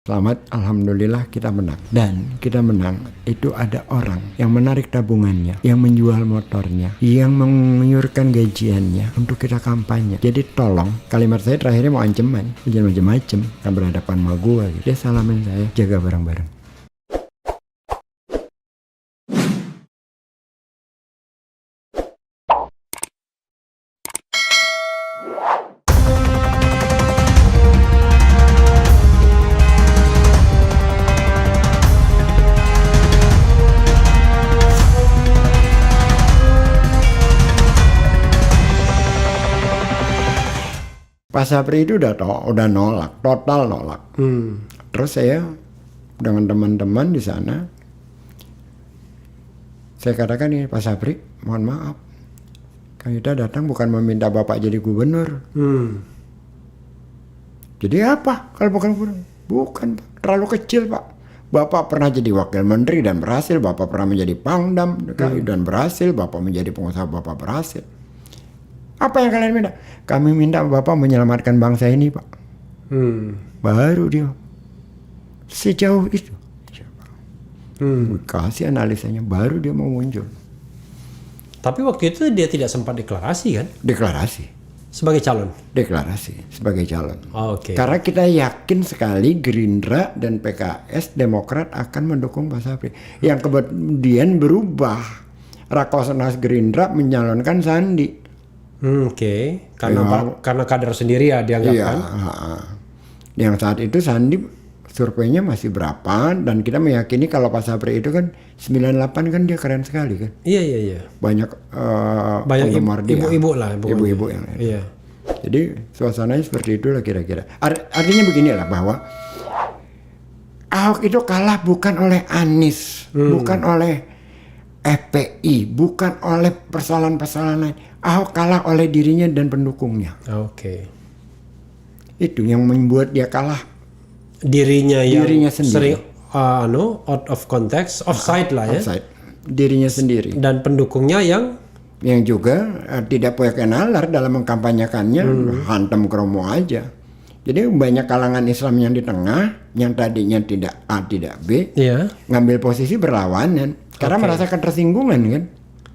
Selamat, alhamdulillah kita menang. Dan kita menang itu ada orang yang menarik tabungannya, yang menjual motornya, yang mengiurkan gajiannya untuk kita kampanye. Jadi tolong, kalimat saya terakhirnya mau ancaman, jangan macem-macem kan berhadapan sama gua gitu. Dia salamin saya, jaga bareng-bareng. Pak Sapri itu udah nolak, total nolak. Terus saya dengan teman-teman di sana, saya katakan ini Pak Sapri, mohon maaf, kita datang bukan meminta Bapak jadi gubernur. Jadi apa kalau bukan gubernur? Bukan, Pak. Terlalu kecil, Pak. Bapak pernah jadi wakil menteri dan berhasil, Bapak pernah menjadi pangdam dan berhasil, Bapak menjadi pengusaha, Bapak berhasil. Apa yang kalian minta? Kami minta Bapak menyelamatkan bangsa ini, Pak. Baru dia sejauh itu. Kasih analisanya, baru dia mau muncul. Tapi waktu itu dia tidak sempat deklarasi kan? Deklarasi. Sebagai calon? Deklarasi sebagai calon. Oke. Karena kita yakin sekali Gerindra dan PKS, Demokrat akan mendukung Pak Sapri. Yang kemudian berubah. Rakornas Gerindra menyalonkan Sandi. Oke. Karena kader sendiri ya dianggap kan? Yang saat itu Sandi surveinya masih berapa, dan kita meyakini kalau Pak Sapri itu kan 98 kan dia keren sekali kan. Iya. Banyak penggemar dia. Ibu-ibu lah. Ibu-ibu yang iya. Jadi suasananya seperti itulah kira-kira. Artinya beginilah bahwa Ahok itu kalah bukan oleh Anies, bukan oleh FPI, bukan oleh persoalan-persoalan lain. Ahok kalah oleh dirinya dan pendukungnya. Oke. Itu yang membuat dia kalah. Dirinya sendiri. Sering out of context, offside lah ya. Offside. Dirinya sendiri. Dan pendukungnya yang juga tidak punya nalar dalam mengkampanyekannya, hantam kromo aja. Jadi banyak kalangan Islam yang di tengah, yang tadinya tidak A tidak B, ngambil posisi berlawanan karena merasakan tersinggungan kan.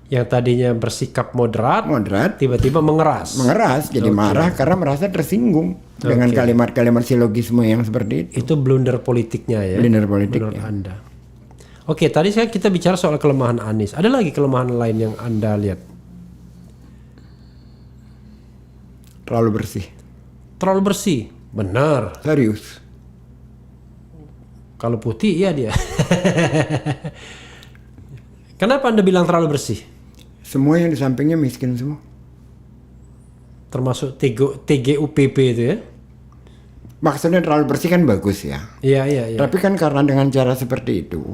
Yang tadinya bersikap moderat tiba-tiba mengeras, jadi marah karena merasa tersinggung dengan kalimat-kalimat silogisme yang seperti itu. Itu blunder politiknya ya. Blunder politik menurut Anda. Oke, tadi kita bicara soal kelemahan Anies. Ada lagi kelemahan lain yang Anda lihat? Terlalu bersih. Terlalu bersih, benar. Serius. Kalau putih iya dia. Kenapa Anda bilang terlalu bersih? Semua yang di sampingnya miskin semua. Termasuk TGUPP itu ya? Maksudnya terlalu bersih kan bagus ya. Iya. Tapi kan karena dengan cara seperti itu,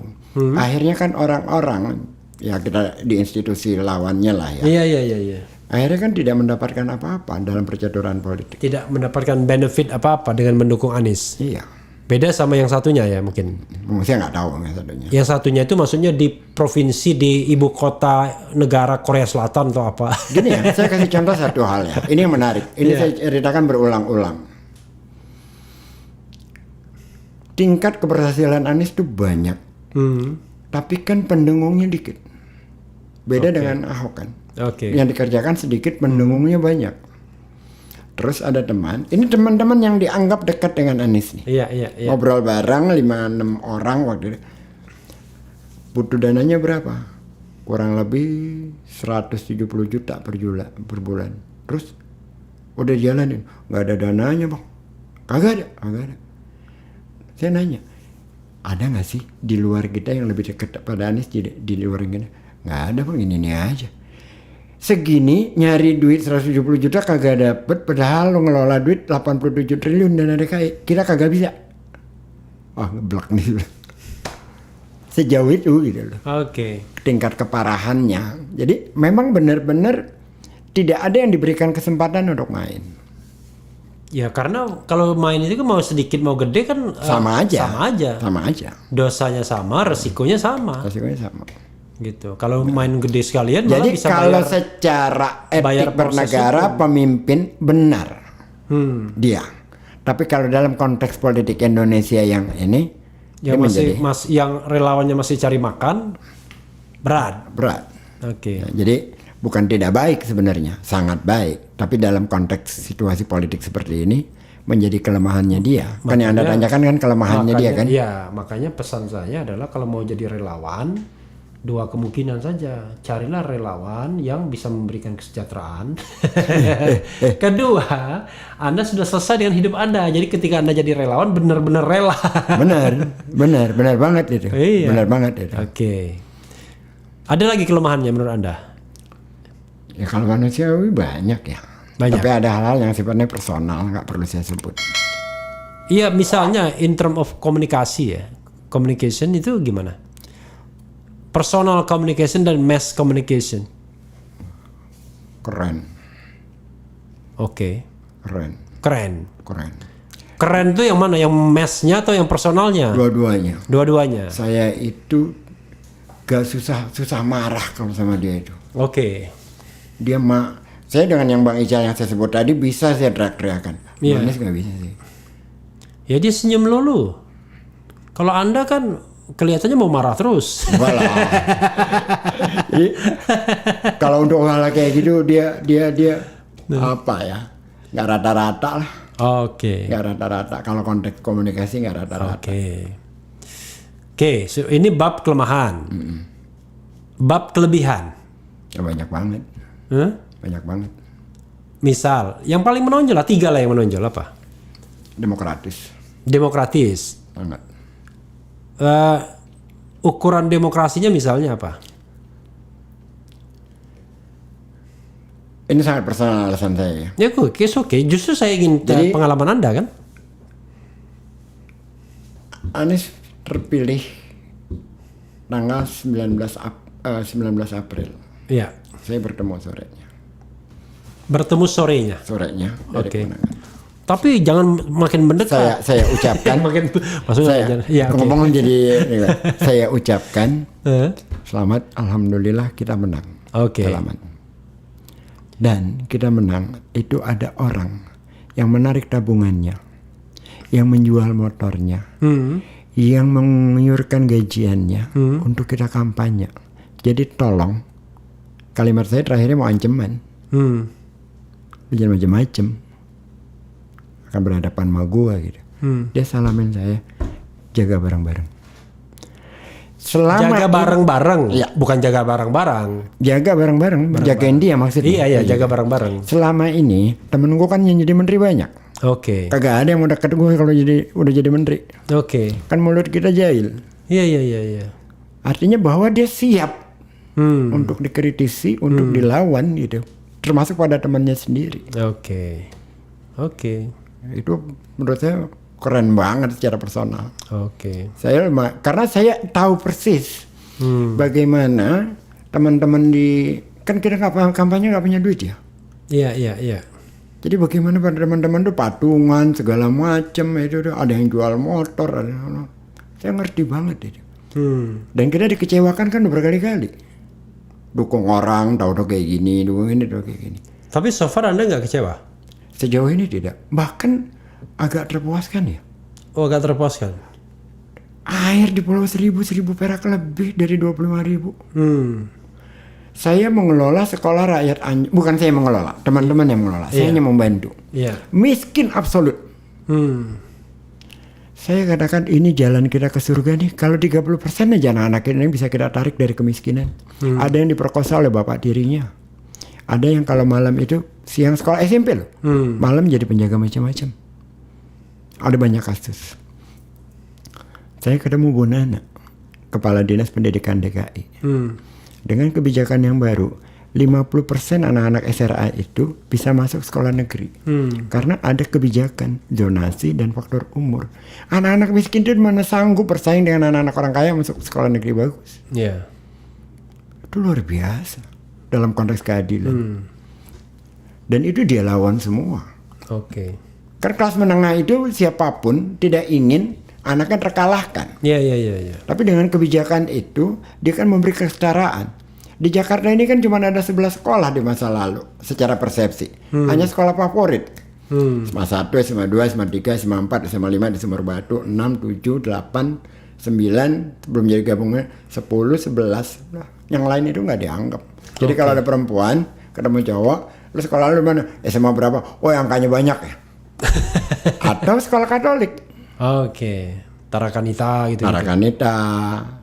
akhirnya kan orang-orang, ya kita di institusi lawannya lah ya. Iya. Akhirnya kan tidak mendapatkan apa-apa dalam percaturan politik. Tidak mendapatkan benefit apa-apa dengan mendukung Anies. Iya. Beda sama yang satunya ya mungkin. Saya nggak tahu yang satunya. Yang satunya itu maksudnya di provinsi di ibu kota negara Korea Selatan atau apa? Gini ya, saya kasih contoh satu hal ya. Ini yang menarik. Ini saya ceritakan berulang-ulang. Tingkat keberhasilan Anies itu banyak. Tapi kan pendukungnya dikit. Beda dengan Ahok kan. Yang dikerjakan sedikit, pendukungnya banyak. Terus ada ini teman-teman yang dianggap dekat dengan Anies nih. Iya. Ngobrol bareng 5-6 orang waktu itu. Butuh dananya berapa? Kurang lebih 170 juta per bulan. Terus udah jalanin, nggak ada dananya bang. Kagak ada. Saya nanya, ada nggak sih di luar kita yang lebih dekat pada Anies di luar kita? Nggak ada bang, ini aja. Segini nyari duit 170 juta kagak dapet, padahal lo ngelola duit 87 triliun dana DKI, kita kagak bisa. Ngeblok nih. Sejauh itu gitu loh. Tingkat keparahannya. Jadi memang benar-benar tidak ada yang diberikan kesempatan untuk main. Ya karena kalau main itu kan mau sedikit mau gede kan sama aja. Dosanya sama, resikonya sama. Gitu. Kalau main gede sekalian malah bisa kalau secara etik bernegara pemimpin benar dia. Tapi kalau dalam konteks politik Indonesia yang ini, yang yang relawannya masih cari makan, berat. Oke. Nah, jadi bukan tidak baik sebenarnya, sangat baik. Tapi dalam konteks situasi politik seperti ini menjadi kelemahannya dia. Makanya, kan yang Anda tanyakan kan kelemahannya dia kan? Iya, makanya pesan saya adalah kalau mau jadi relawan, 2 kemungkinan saja. Carilah relawan yang bisa memberikan kesejahteraan. Kedua, Anda sudah selesai dengan hidup Anda. Jadi ketika Anda jadi relawan, benar-benar rela. benar banget itu. Iya. Benar banget itu. Oke. Ada lagi kelemahannya menurut Anda? Ya kalau manusiawi banyak ya. Banyak. Tapi ada hal-hal yang sifatnya personal, nggak perlu saya sebut. Iya, misalnya in term of komunikasi ya. Communication itu gimana? Personal communication dan mass communication. Keren. Oke. Keren. Keren itu yang mana? Yang massnya atau yang personalnya? Dua-duanya. Saya itu gak susah marah kalau sama dia itu. Oke. Saya dengan yang Bang Ical yang saya sebut tadi bisa saya teriak-teriakan. Iya. Manis nggak bisa sih. Ya dia senyum lulu. Kalau Anda kan kelihatannya mau marah terus. Walah. Kalau untuk hal kayak gitu dia apa ya? Nggak rata-rata lah. Oke. Nggak rata-rata. Kalau konteks komunikasi nggak rata-rata. Oke. So ini bab kelemahan. Bab kelebihan. Ya, banyak banget. Banyak banget. Misal, yang paling menonjol lah, 3 lah yang menonjol apa? Demokratis. Banget. Ukuran demokrasinya misalnya apa? Ini sangat personal alasan saya. Ya oke. Justru saya ingin pengalaman Anda kan? Anies terpilih tanggal 19 April. Iya. Saya bertemu sorenya. Sorenya. Oke. Tapi jangan makin mendekat. Saya ucapkan. Ngomong jadi saya ucapkan selamat, alhamdulillah kita menang. Oke. Selamat. Dan kita menang itu ada orang yang menarik tabungannya, yang menjual motornya, yang mengiurkan gajiannya untuk kita kampanye. Jadi tolong, kalimat saya terakhirnya mau ancaman. Jangan macam-macam. Akan berhadapan sama gua gitu. Dia salamin saya, jaga bareng-bareng. Jaga bareng-bareng, ya. Bukan jaga bareng-bareng. Jaga bareng-bareng, jagain dia maksudnya. Iya, jaga bareng-bareng. Selama ini temen gua kan yang jadi menteri banyak. Oke. Kagak ada yang mau deket gue kalau udah jadi menteri. Oke. Kan mulut kita jahil. Iya. Artinya bahwa dia siap untuk dikritisi, untuk dilawan gitu. Termasuk pada temannya sendiri. Oke. Itu menurut saya keren banget secara personal. Oke. Karena saya tahu persis bagaimana teman-teman kan kita kampanye nggak punya duit ya. Iya. Jadi bagaimana pada teman-teman tuh patungan segala macam itu ada yang jual motor, saya ngerti banget itu. Dan kita dikecewakan kan berkali-kali. Dukung orang, tahu kayak gini, dukung ini, tahu kayak gini. Tapi so far Anda nggak kecewa? Sejauh ini tidak. Bahkan agak terpuaskan ya. Oh, agak terpuaskan. Air di Pulau Seribu perak lebih dari 25.000. Saya mengelola sekolah rakyat, bukan saya mengelola, teman-teman yang mengelola. Saya hanya membantu. Miskin absolut. Saya katakan ini jalan kita ke surga nih. Kalau 30% aja anak-anak ini bisa kita tarik dari kemiskinan. Ada yang diperkosa oleh bapak tirinya. Ada yang kalau malam itu siang sekolah SMP loh. Malam jadi penjaga macam-macam. Ada banyak kasus. Saya ketemu Bu Nana, Kepala Dinas Pendidikan DKI. Dengan kebijakan yang baru, 50% anak-anak SRA itu bisa masuk sekolah negeri. Karena ada kebijakan zonasi dan faktor umur. Anak-anak miskin itu mana sanggup bersaing dengan anak-anak orang kaya masuk sekolah negeri bagus. Itu luar biasa dalam konteks keadilan. Dan itu dia lawan semua. Karena kelas menengah itu siapapun tidak ingin anaknya terkalahkan. Tapi dengan kebijakan itu dia kan memberi kesetaraan. Di Jakarta ini kan cuma ada 11 sekolah di masa lalu secara persepsi. Hanya sekolah favorit. SMA 1, SMA 2, SMA 3, SMA 4, SMA 5 di Sumber Batu, 6, 7, 8, 9, belum jadi gabungan 10, 11. Nah, yang lain itu nggak dianggap. Jadi kalau ada perempuan ketemu cowok, lu sekolah lu mana? SMA berapa? Oh, yang angkanya banyak ya. Atau sekolah Katolik. Oke. Tarakanita gitu. Tarakanita,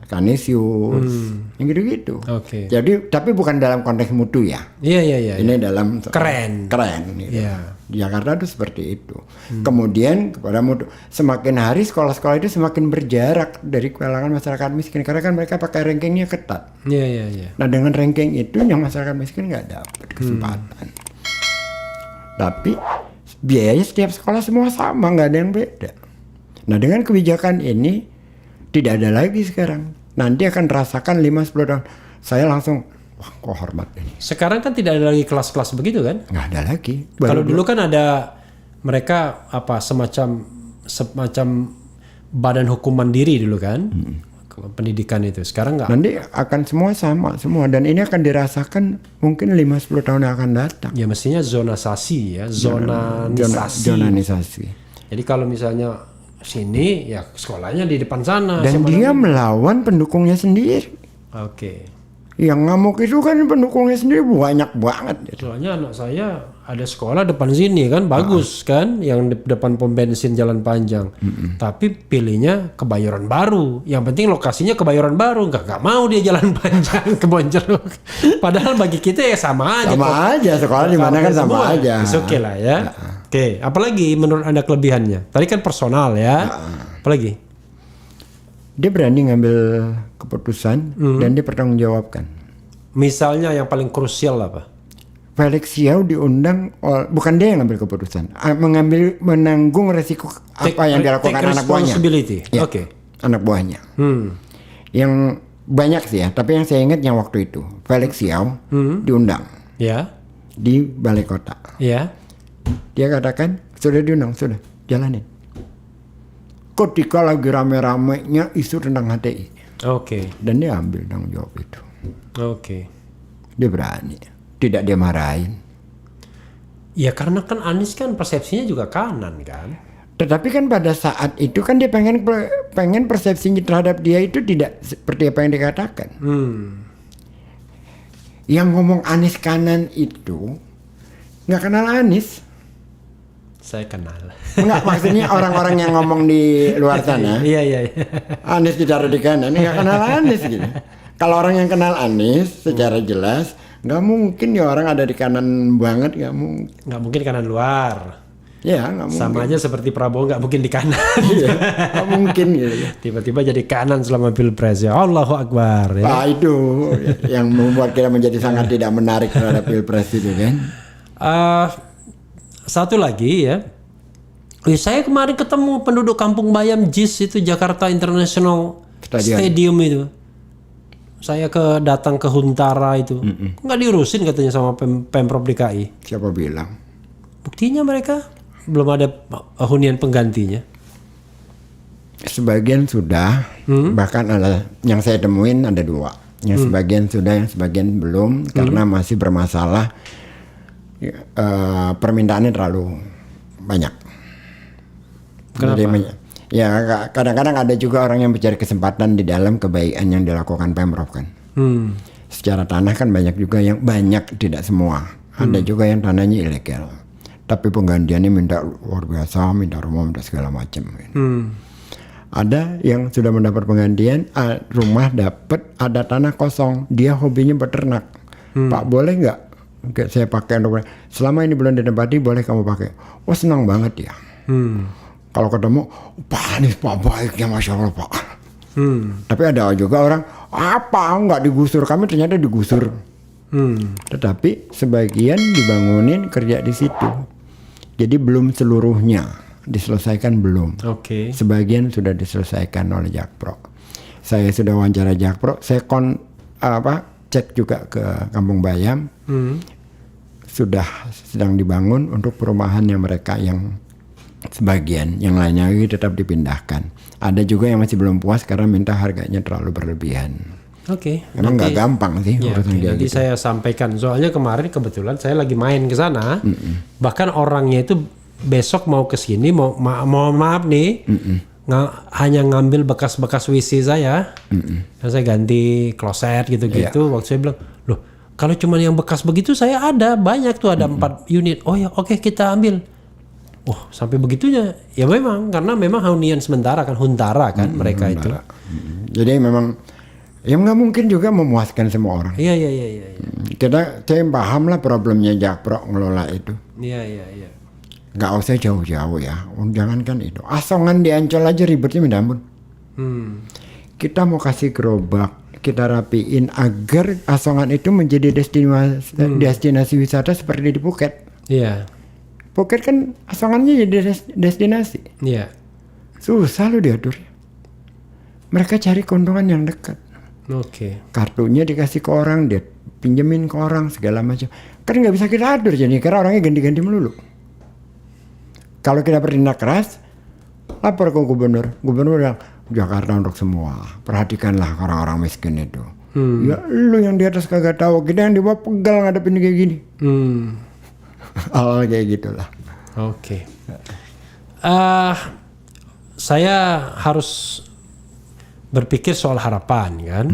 Kanisius, yang gitu-gitu. Oke. Jadi tapi bukan dalam konteks mutu ya. Iya. Ini dalam Keren. Gitu. Iya. Di Jakarta itu seperti itu. Kemudian kepada mutu, semakin hari sekolah-sekolah itu semakin berjarak dari kalangan masyarakat miskin karena kan mereka pakai rankingnya ketat. Iya. Nah dengan ranking itu yang masyarakat miskin nggak dapat kesempatan. Tapi biayanya setiap sekolah semua sama, nggak ada yang beda. Nah dengan kebijakan ini tidak ada lagi sekarang. Nanti akan rasakan 5-10 tahun. Saya langsung, wah kok hormat ini. Sekarang kan tidak ada lagi kelas-kelas begitu kan? Nggak ada lagi. Kalau dulu kan ada mereka semacam badan hukum mandiri dulu kan, pendidikan itu. Sekarang nggak. Nanti akan semua sama semua dan ini akan dirasakan mungkin 5-10 tahun yang akan datang. Ya mestinya zonasasi ya, zonanisasi. Zonanisasi. Jadi kalau misalnya sini ya sekolahnya di depan sana. Dan dia melawan pendukungnya sendiri. Oke. Yang ngamuk itu kan pendukungnya sendiri banyak banget. Soalnya anak saya ada sekolah depan sini kan bagus kan, yang depan pom bensin Jalan Panjang. Tapi pilihnya Kebayoran Baru. Yang penting lokasinya Kebayoran Baru, nggak mau dia Jalan Panjang Kebonjeruk. Padahal bagi kita ya sama aja. Sama aja sekolah di mana kan sama aja. Oke lah ya. Oke, apalagi menurut Anda kelebihannya? Tadi kan personal ya. Apalagi? Dia berani ngambil keputusan dan dia bertanggungjawabkan. Misalnya yang paling krusial apa? Felix Xiao diundang, bukan dia yang ngambil keputusan, menanggung resiko apa yang dilakukan anak buahnya. Ya. Oke. Anak buahnya. Yang banyak sih ya, tapi yang saya ingat yang waktu itu Felix Xiao diundang. Ya. Di balai kota. Ya. Dia katakan sudah diundang, sudah jalanin. Ketika lagi rame-ramenya isu tentang HTI. Oke. Dan dia ambil tanggung jawab itu. Oke. Dia berani, tidak dia marahin. Ya karena kan Anies kan persepsinya juga kanan kan. Tetapi kan pada saat itu kan dia pengen persepsinya terhadap dia itu tidak seperti apa yang dikatakan. Yang ngomong Anies kanan itu nggak kenal Anies. Saya kenal. Enggak, maksudnya orang-orang yang ngomong di luar sana. Iya. Anies ditaruh di kanan, nggak kenal Anies gitu. Kalau orang yang kenal Anies secara jelas, nggak mungkin ya orang ada di kanan banget, nggak mungkin. Nggak mungkin kanan luar. Ya, nggak mungkin. Sama aja seperti Prabowo nggak mungkin di kanan. Iya, nggak mungkin gitu. Tiba-tiba jadi kanan selama Pilpres ya. Allahu Akbar ya. Nah, itu yang membuat kita menjadi sangat tidak menarik terhadap Pilpres itu kan. Satu lagi ya. Saya kemarin ketemu penduduk Kampung Bayam JIS itu Jakarta International Stadium itu. Saya datang ke Huntara itu. Nggak diurusin katanya sama Pemprov DKI. Siapa bilang? Buktinya mereka belum ada hunian penggantinya. Sebagian sudah, bahkan ada yang saya temuin ada 2. Yang sebagian sudah, yang sebagian belum karena masih bermasalah. Permintaannya terlalu banyak. Kenapa? Ya kadang-kadang ada juga orang yang mencari kesempatan di dalam kebaikan yang dilakukan Pemprov kan. Secara tanah kan banyak juga yang tidak semua. Ada juga yang tanahnya ilegal. Tapi penggantiannya minta luar biasa, minta rumah, minta segala macam. Ada yang sudah mendapat penggantian, rumah dapat, ada tanah kosong. Dia hobinya beternak. Pak boleh nggak? Saya pakai untuk selama ini belum ditempati, boleh kamu pakai. Oh senang banget ya. Kalau ketemu Pak Anies Pak baiknya Masya Allah Pak. Tapi ada juga orang apa nggak digusur, kami ternyata digusur. Tetapi sebagian dibangunin kerja di situ. Jadi belum seluruhnya diselesaikan belum. Sebagian sudah diselesaikan oleh Jakpro. Saya sudah wawancara Jakpro. Saya cek juga ke Kampung Bayam. Sudah sedang dibangun untuk perumahannya mereka yang sebagian, yang lainnya lagi tetap dipindahkan. Ada juga yang masih belum puas karena minta harganya terlalu berlebihan. Emang nggak gampang sih urusan nanti gitu. saya sampaikan. Soalnya kemarin kebetulan saya lagi main ke sana. Bahkan orangnya itu besok mau ke sini mohon maaf nih, hanya ngambil bekas-bekas WC saya, dan saya ganti kloset gitu-gitu. Waktu saya bilang, loh kalau cuma yang bekas begitu saya ada banyak tuh, ada 4 unit. Oh ya oke, kita ambil. Oh sampai begitunya ya, memang karena memang hunian sementara kan, huntara kan mereka itu. Jadi memang ya nggak mungkin juga memuaskan semua orang. Iya. Saya paham lah problemnya Jakpro ngelola itu. Iya. Nggak usah jauh-jauh ya. Jangankan itu. Asongan di Ancol aja ribetnya minta ampun. Kita mau kasih gerobak, kita rapiin agar Asongan itu menjadi destinasi wisata seperti di Phuket. Iya. Phuket kan Asongannya jadi destinasi. Iya. Susah loh diatur. Mereka cari keuntungan yang dekat. Oke. Kartunya dikasih ke orang, dia pinjemin ke orang segala macam. Kan nggak bisa kita atur jadi, karena orangnya ganti-ganti melulu. Kalau kita bertindak keras, lapor ke gubernur. Gubernur bilang, Jakarta untuk semua. Perhatikanlah orang-orang miskin itu. Ya lu yang di atas kagak tahu, kita yang di bawah pegal ngadepin kayak gini. Hal kayak gitulah. Oke. Saya harus berpikir soal harapan kan.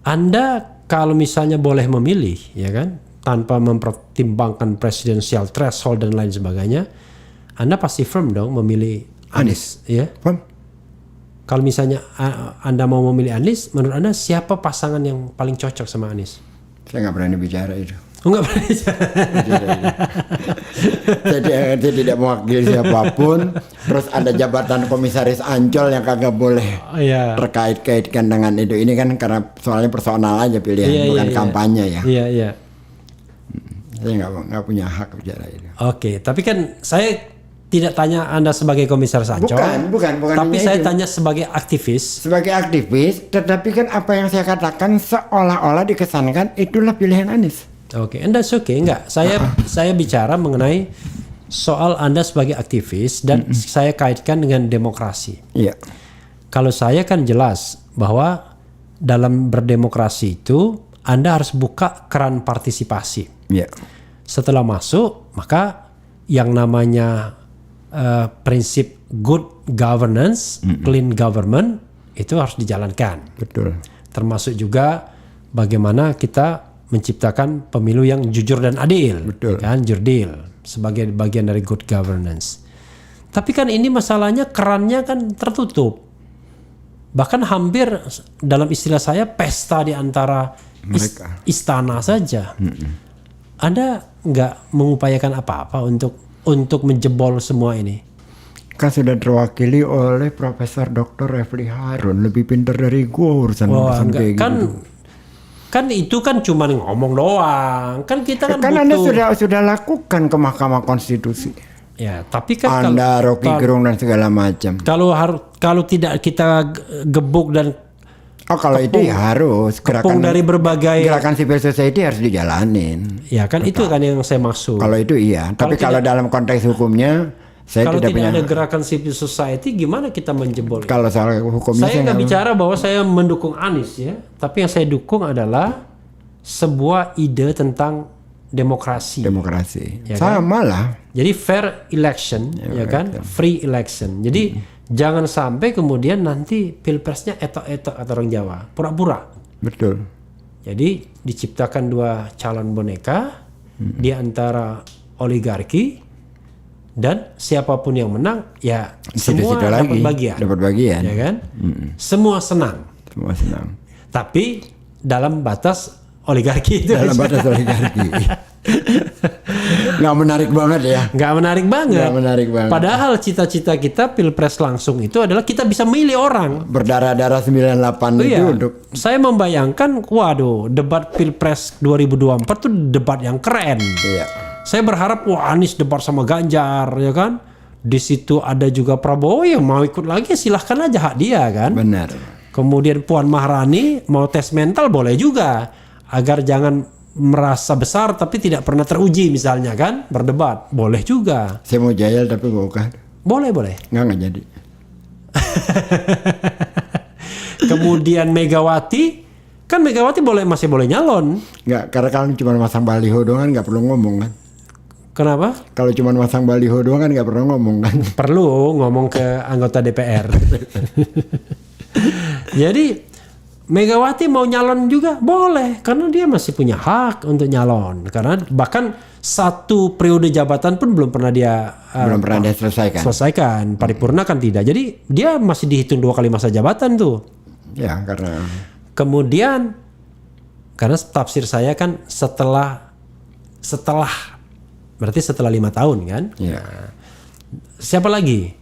Anda kalau misalnya boleh memilih ya kan, tanpa mempertimbangkan presidensial threshold dan lain sebagainya, Anda pasti firm dong memilih Anies ya. Kalau misalnya Anda mau memilih Anies, menurut Anda siapa pasangan yang paling cocok sama Anies? Saya nggak berani bicara itu. Enggak berani. Saya tidak mewakili siapapun. Terus ada jabatan komisaris Ancol yang kagak boleh terkait-kaitkan dengan itu. Ini kan karena soalnya personal aja pilihan, bukan kampanye ya. Iya. Saya nggak punya hak bicara itu. Oke, tapi kan saya tidak tanya Anda sebagai komisaris Ancol. Bukan. Tapi saya itu. tanya sebagai aktivis. Sebagai aktivis, tetapi kan apa yang saya katakan seolah-olah dikesankan itulah pilihan Anies. Oke, and that's okay. Enggak, saya bicara mengenai soal Anda sebagai aktivis dan saya kaitkan dengan demokrasi. Iya. Kalau saya kan jelas bahwa dalam berdemokrasi itu Anda harus buka keran partisipasi. Iya. Setelah masuk, maka yang namanya prinsip good governance, clean government itu harus dijalankan. Betul. Termasuk juga bagaimana kita menciptakan pemilu yang jujur dan adil. Betul. Kan, jurdil sebagai bagian dari good governance. Tapi kan ini masalahnya kerannya kan tertutup. Bahkan hampir dalam istilah saya pesta di antara istana saja. Anda nggak mengupayakan apa-apa untuk menjebol semua ini? Kan sudah terwakili oleh Profesor Dr. Refli Harun, lebih pintar dari gua urusan kayak kan, gitu. Kan itu kan cuma ngomong doang. Kan kita kan Anda butuh. sudah lakukan ke Mahkamah Konstitusi. Ya, tapi kan Anda Rocky Gerung dan segala macam. Kalau tidak kita gebuk dan kalau itu ya harus dari berbagai gerakan civil society harus dijalanin. Ya kan itu kan yang saya maksud. Kalau itu iya, tapi kalau dalam konteks hukumnya saya kalau tidak punya. ada gerakan civil society gimana kita menjebol? Kalau soal hukumnya saya nggak bicara bahwa saya mendukung Anies ya, tapi yang saya dukung adalah sebuah ide tentang demokrasi. Ya kan? Sama lah. Jadi fair election, ya kan? Free election. Jadi jangan sampai kemudian nanti pilpresnya etok-etok atau orang Jawa, pura-pura. Betul. Jadi diciptakan dua calon boneka di antara oligarki dan siapapun yang menang ya semua dapat bagian. Ya kan? Semua senang. Tapi dalam batas oligarki itu. Dalam batas oligarki. Nggak menarik banget ya. Nggak menarik banget. Padahal cita-cita kita pilpres langsung itu adalah kita bisa milih orang. Berdarah-darah 98 itu untuk. Saya membayangkan, waduh, debat pilpres 2024 tuh debat yang keren. Iya. Saya berharap Anies debat sama Ganjar, ya kan? Di situ ada juga Prabowo yang mau ikut lagi, silahkan aja hak dia kan. Benar. Kemudian Puan Maharani mau tes mental boleh juga, agar jangan merasa besar tapi tidak pernah teruji misalnya kan, berdebat boleh juga. Saya mau jayal tapi bukan. Boleh. Nggak jadi. Kemudian Megawati masih boleh nyalon. Nggak, karena kalau cuma masang baliho doang nggak perlu ngomong kan. Kenapa? Kalau cuma masang baliho doang kan nggak pernah ngomong kan. Perlu ngomong ke anggota DPR. Jadi Megawati mau nyalon juga boleh, karena dia masih punya hak untuk nyalon. Karena bahkan 1 periode jabatan pun belum pernah dia selesaikan. Paripurna kan tidak. Jadi dia masih dihitung 2 kali masa jabatan tuh. Ya, karena kemudian karena tafsir saya kan setelah berarti setelah 5 tahun kan. ya. Siapa lagi?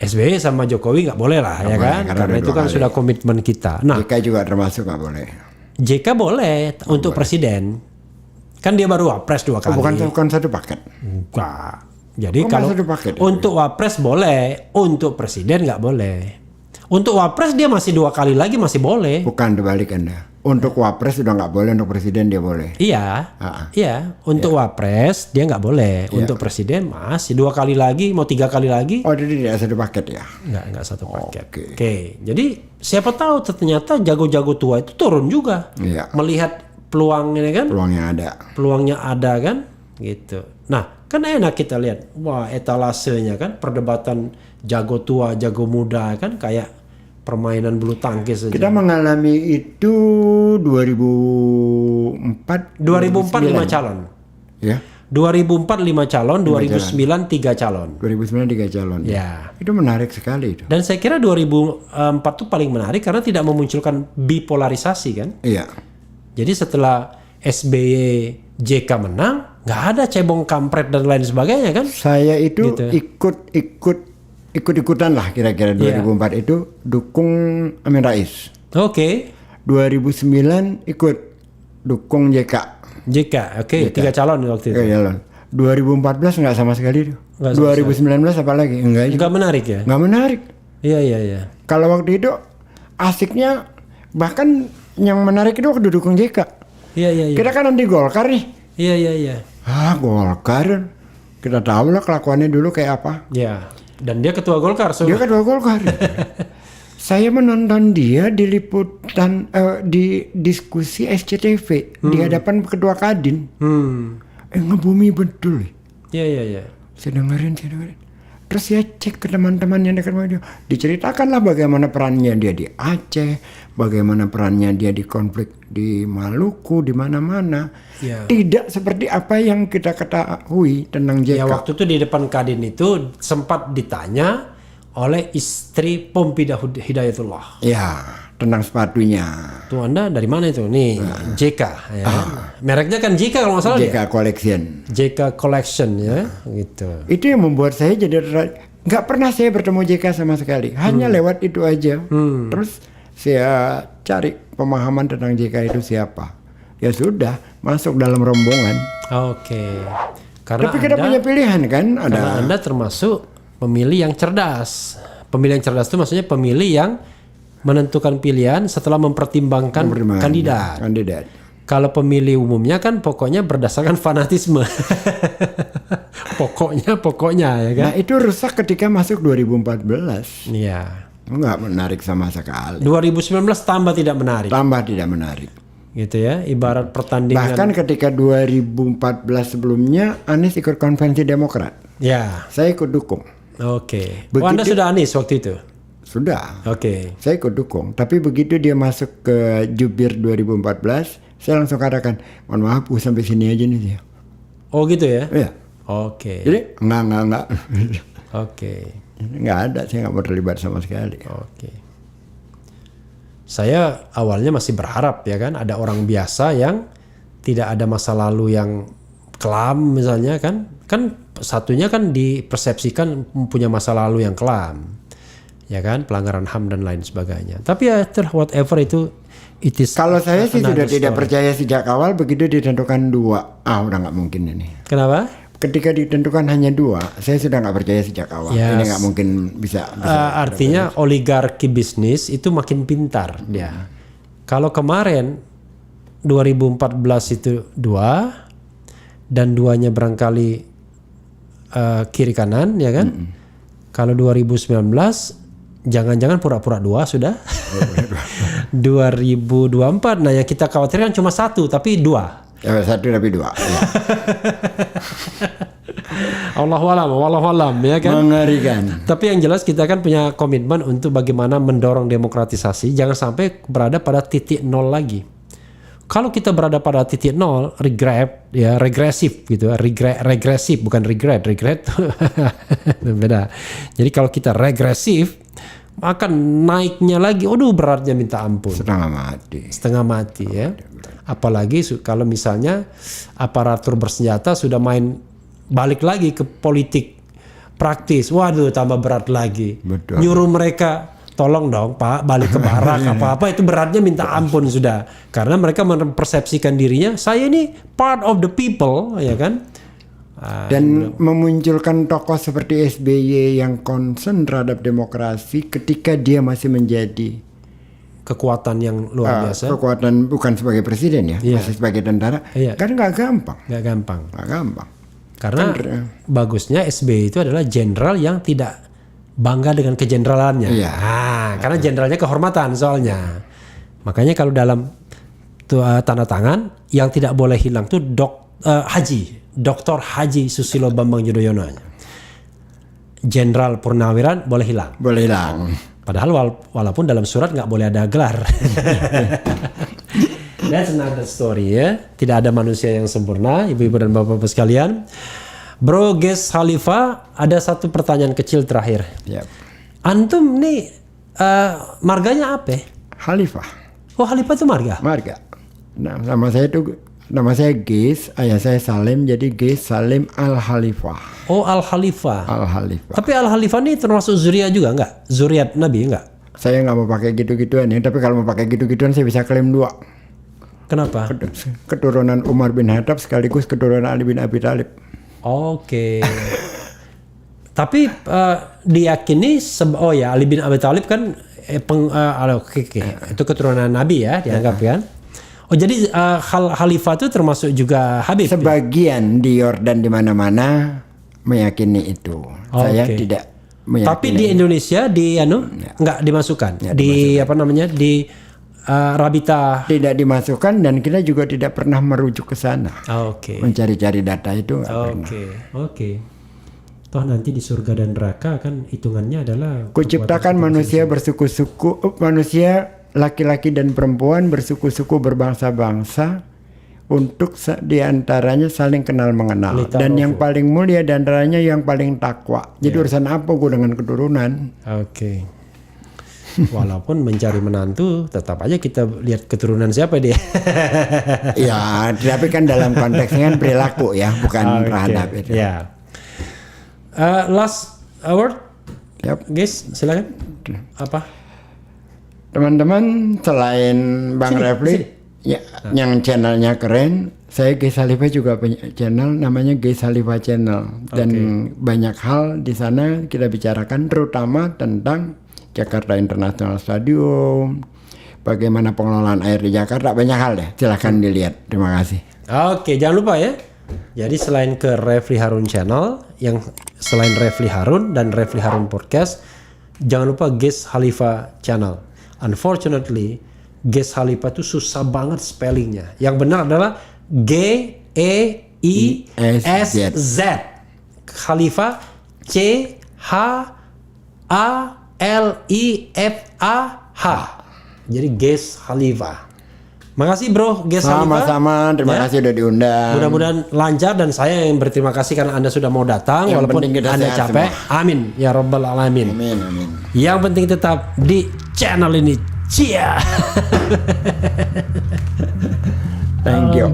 SBY sama Jokowi nggak boleh lah, ya kan? Karena itu kan sudah komitmen kita. Nah, JK juga termasuk nggak boleh. JK boleh untuk presiden. Kan dia baru wapres 2 kali. Bukan satu paket. Enggak. Jadi kalau untuk wapres boleh, untuk presiden nggak boleh. Untuk wapres dia masih 2 kali lagi masih boleh. Bukan, dibalik Anda. Untuk wapres sudah nggak boleh, untuk presiden dia boleh. Iya, iya. Untuk wapres dia nggak boleh. Untuk presiden masih 2 kali lagi, mau 3 kali lagi. Oh, jadi tidak satu paket ya? Nggak satu paket. Oke. Jadi siapa tahu ternyata jago-jago tua itu turun juga. Iya. Melihat peluang ini kan? Peluangnya ada kan? Gitu. Nah, kan enak kita lihat. Wah, etalasenya kan perdebatan jago tua, jago muda kan kayak permainan bulu tangkis saja. Kita mengalami itu 2004 5 calon. Ya. 2004 5 calon, 2009 3 calon. 2009 3 calon. Ya. Itu menarik sekali itu. Dan saya kira 2004 itu paling menarik karena tidak memunculkan bipolarisasi kan. Iya. Jadi setelah SBY JK menang, nggak ada cebong kampret dan lain sebagainya kan. Saya itu ikut-ikutan lah kira-kira 2004 itu dukung Amin Rais. Oke. 2009 ikut dukung JK. Oke. 3 calon waktu itu. 2014 nggak sama sekali tuh. 2019 apalagi enggak menarik ya? Nggak menarik. Iya. Kalau waktu itu asiknya bahkan yang menarik itu waktu dukung JK. Iya. Kita kan anti Golkar nih. Iya. Golkar. Kita tahu lah kelakuannya dulu kayak apa. Iya. Dan dia ketua Golkar. Dia ketua Golkar. Saya menonton dia di liputan di diskusi SCTV di hadapan ketua Kadin. Ngebumi betul. Iya. Saya dengerin. Terus saya cek ke teman-teman yang dekat sama dia. Diceritakanlah bagaimana perannya dia di Aceh, bagaimana perannya dia di konflik di Maluku, di mana-mana. Ya. Tidak seperti apa yang kita ketahui tentang JK. Ya, waktu itu di depan Kadin itu sempat ditanya oleh istri Pompida Hidayatullah. Ya, tentang sepatunya. Tuh Anda dari mana itu? Nih, JK. Ya. Mereknya kan JK kalau nggak salah. JK Collection. JK Collection ya, gitu. Itu yang membuat saya jadi nggak pernah saya bertemu JK sama sekali. Hanya lewat itu aja. Terus saya cari pemahaman tentang JK itu siapa. Ya sudah, masuk dalam rombongan. Oke. Karena tapi kita punya pilihan kan? Karena Anda termasuk pemilih yang cerdas. Pemilih yang cerdas itu maksudnya pemilih yang menentukan pilihan setelah mempertimbangkan kandidat. Kalau pemilih umumnya kan pokoknya berdasarkan fanatisme. pokoknya ya kan. Nah itu rusak ketika masuk 2014. Iya. Nggak menarik sama sekali. 2019 tambah tidak menarik. Tambah tidak menarik. Gitu ya, ibarat pertandingan. Bahkan ketika 2014 sebelumnya Anies ikut konvensi Demokrat. Ya. Saya ikut dukung. Oke. Anda sudah Anies waktu itu? Sudah. Oke. Saya ikut dukung. Tapi begitu dia masuk ke Jubir 2014, saya langsung katakan, mohon maaf, sampai sini aja nih dia. Oh gitu ya? Iya. Oke. Jadi enggak. Oke. Nggak ada, saya nggak mau terlibat sama sekali. Oke. Saya awalnya masih berharap ya kan, ada orang biasa yang tidak ada masa lalu yang kelam misalnya kan satunya kan dipersepsikan punya masa lalu yang kelam. Ya kan, pelanggaran HAM dan lain sebagainya. Tapi ya whatever itu, it is. Kalau saya sih sudah tidak percaya sejak awal begitu ditentukan 2. Udah nggak mungkin ini. Kenapa? Ketika ditentukan hanya 2, saya sudah nggak percaya sejak awal. Yes. Ini nggak mungkin bisa artinya oligarki bisnis itu makin pintar dia. Kalau kemarin 2014 itu 2 dan 2-nya barangkali kiri kanan ya kan. Kalau 2019 jangan-jangan pura-pura 2 sudah. 2024 nah yang kita khawatirkan cuma 1 tapi 2. Ya, 1 tapi 2. Ya. Wallahualam ya kan. Mengerikan. Tapi yang jelas kita kan punya komitmen untuk bagaimana mendorong demokratisasi, jangan sampai berada pada titik nol lagi. Kalau kita berada pada titik nol, regresif gitu, regresif bukan regret beda. Jadi kalau kita regresif, maka naiknya lagi, beratnya minta ampun. Setengah mati ya. Apalagi kalau misalnya aparatur bersenjata sudah balik lagi ke politik praktis, waduh tambah berat lagi. Betul. Nyuruh mereka, tolong dong Pak balik ke barak apa-apa, itu beratnya minta ampun sudah. Karena mereka mempersepsikan dirinya, saya ini part of the people, ya kan. Dan memunculkan tokoh seperti SBY yang concern terhadap demokrasi ketika dia masih menjadi kekuatan yang luar biasa. Kekuatan bukan sebagai presiden ya, masih sebagai tentara. Kan nggak gampang. Nggak gampang. Karena bagusnya SBY itu adalah jenderal yang tidak bangga dengan kejeneralannya. Karena jenderalnya kehormatan soalnya. Makanya kalau dalam tanda tangan yang tidak boleh hilang tuh Dr. Haji Susilo Bambang Yudhoyono. Jenderal Purnawiran boleh hilang. Boleh hilang. Padahal walaupun dalam surat nggak boleh ada gelar. That's another story ya. Tidak ada manusia yang sempurna, ibu-ibu dan bapak-bapak sekalian. Bro Ges Khalifah, ada satu pertanyaan kecil terakhir. Yep. Antum nih marganya apa? Khalifah. Oh, Khalifah itu marga? Marga. Nah, nama saya Ges, ayah saya Salim, jadi Ges Salim Al Khalifah. Oh, Al Khalifah. Al Khalifah. Tapi Al Khalifah ini termasuk zuriat juga enggak? Zuriat Nabi enggak? Saya nggak mau pakai gitu-gituan ya, tapi kalau mau pakai gitu-gituan saya bisa klaim 2. Kenapa? Keturunan Umar bin Khattab sekaligus keturunan Ali bin Abi Thalib. Oke. Tapi diyakini Ali bin Abi Thalib kan itu keturunan Nabi ya dianggap kan. Oh jadi Khalifah itu termasuk juga Habib. Sebagian di Yordan di mana-mana meyakini itu. Saya tidak meyakini. Tapi di Indonesia nggak dimasukkan. Di Rabita tidak dimasukkan, dan kita juga tidak pernah merujuk ke sana. Mencari-cari data itu nggak pernah. Oke. Toh nanti di surga dan neraka kan hitungannya adalah kuciptakan manusia bersuku-suku, manusia laki-laki dan perempuan bersuku-suku berbangsa-bangsa untuk diantaranya saling kenal mengenal. Dan yang paling mulia diantaranya yang paling takwa. Jadi urusan apa gue dengan keturunan? Walaupun mencari menantu, tetap aja kita lihat keturunan siapa dia. Ya, tapi kan dalam konteksnya kan perilaku ya, bukan terhadap itu. Last word, guys, silakan. Apa? Teman-teman, selain Bang Refli, yang channelnya keren, saya Ges Khalifah juga punya channel, namanya Ges Khalifah Channel. Dan banyak hal di sana kita bicarakan, terutama tentang Jakarta International Stadium, bagaimana pengelolaan air di Jakarta, banyak hal deh. Silahkan dilihat. Terima kasih. Jangan lupa ya. Jadi selain ke Refli Harun Channel, yang selain Refli Harun dan Refli Harun Podcast, jangan lupa Ges Khalifah Channel. Unfortunately, Ges Khalifah itu susah banget spellingnya. Yang benar adalah G-E-I-S-Z. Khalifah C-H-A-L-I-F-A-H. Jadi Ges Khalifah. Makasih bro Ges Khalifah. Sama-sama, terima kasih udah diundang. Mudah-mudahan lancar, dan saya yang berterima kasih karena Anda sudah mau datang walaupun Anda capek. Amin ya rabbal alamin. Amin. Yang penting tetap di channel ini. Cia. Thank you.